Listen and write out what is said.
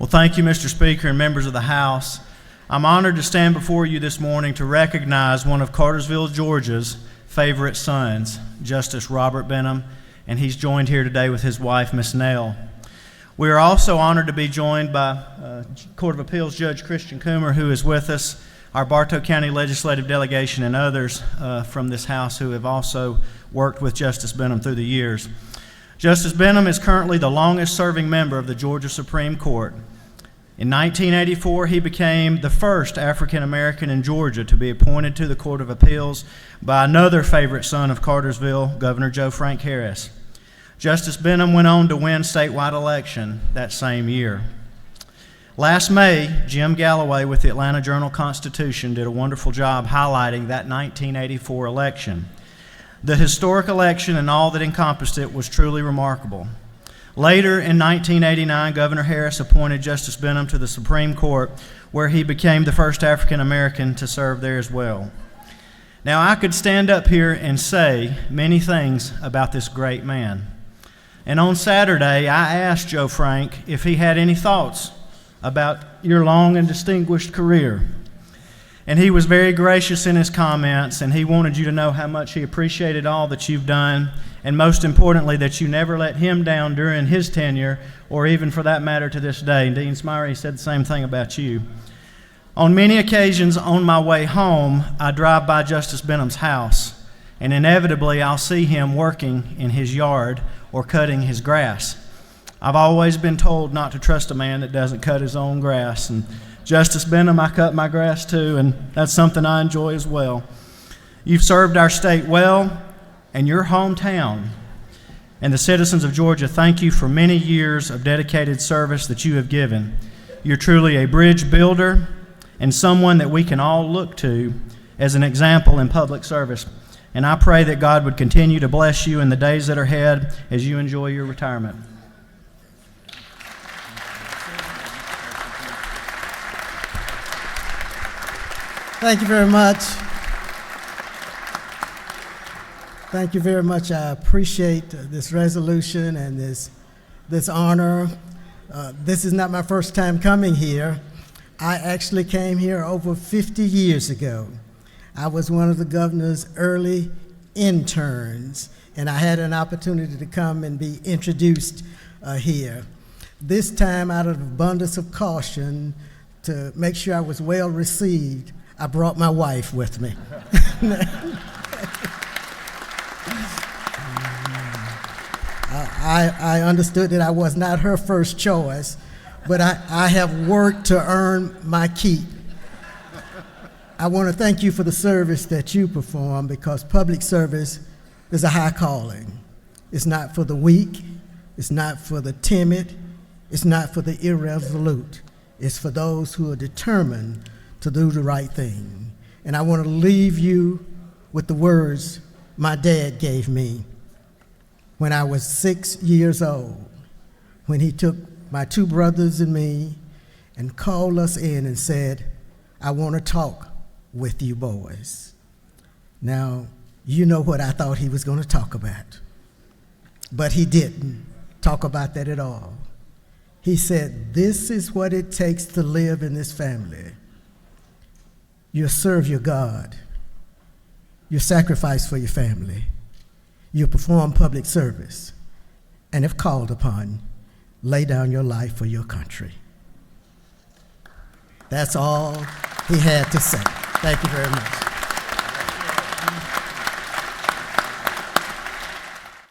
Well, thank you, Mr. Speaker and members of the House. I'm honored to stand before you this morning to recognize one of Cartersville, Georgia's favorite sons, Justice Robert Benham, and he's joined here today with his wife, Miss Nell. We are also honored to be joined by Court of Appeals Judge Christian Coomer, who is with us, our Bartow County Legislative Delegation, and others from this House who have also worked with Justice Benham through the years. Justice Benham is currently the longest-serving member of the Georgia Supreme Court. In 1984, he became the first African-American in Georgia to be appointed to the Court of Appeals by another favorite son of Cartersville, Governor Joe Frank Harris. Justice Benham went on to win statewide election that same year. Last May, Jim Galloway with the Atlanta Journal-Constitution did a wonderful job highlighting that 1984 election. The historic election and all that encompassed it was truly remarkable. Later in 1989, Governor Harris appointed Justice Benham to the Supreme Court, where he became the first African American to serve there as well. Now, I could stand up here and say many things about this great man. And on Saturday, I asked Joe Frank if he had any thoughts about your long and distinguished career. And he was very gracious in his comments, and he wanted you to know how much he appreciated all that you've done, and most importantly, that you never let him down during his tenure, or even for that matter to this day. And Dean Smyre said the same thing about you. On many occasions on my way home, I drive by Justice Benham's house, and inevitably I'll see him working in his yard or cutting his grass. I've always been told not to trust a man that doesn't cut his own grass, and Justice Benham, I cut my grass too, and that's something I enjoy as well. You've served our state well, and your hometown and the citizens of Georgia thank you for many years of dedicated service that you have given. You're truly a bridge builder and someone that we can all look to as an example in public service. And I pray that God would continue to bless you in the days that are ahead as you enjoy your retirement. Thank you very much. Thank you very much. I appreciate this resolution and this honor. This is not my first time coming here. I actually came here over 50 years ago. I was one of the governor's early interns, and I had an opportunity to come and be introduced here. This time, out of abundance of caution, to make sure I was well received, I brought my wife with me. I understood that I was not her first choice, but I have worked to earn my keep. I want to thank you for the service that you perform, because public service is a high calling. It's not for the weak, it's not for the timid, it's not for the irresolute. It's for those who are determined to do the right thing. And I want to leave you with the words my dad gave me when I was 6 years old, when he took my two brothers and me and called us in and said, "I want to talk with you boys." Now, you know what I thought he was going to talk about, but he didn't talk about that at all. He said, "This is what it takes to live in this family. You serve your God. You sacrifice for your family. You perform public service. And if called upon, lay down your life for your country." That's all he had to say. Thank you very much.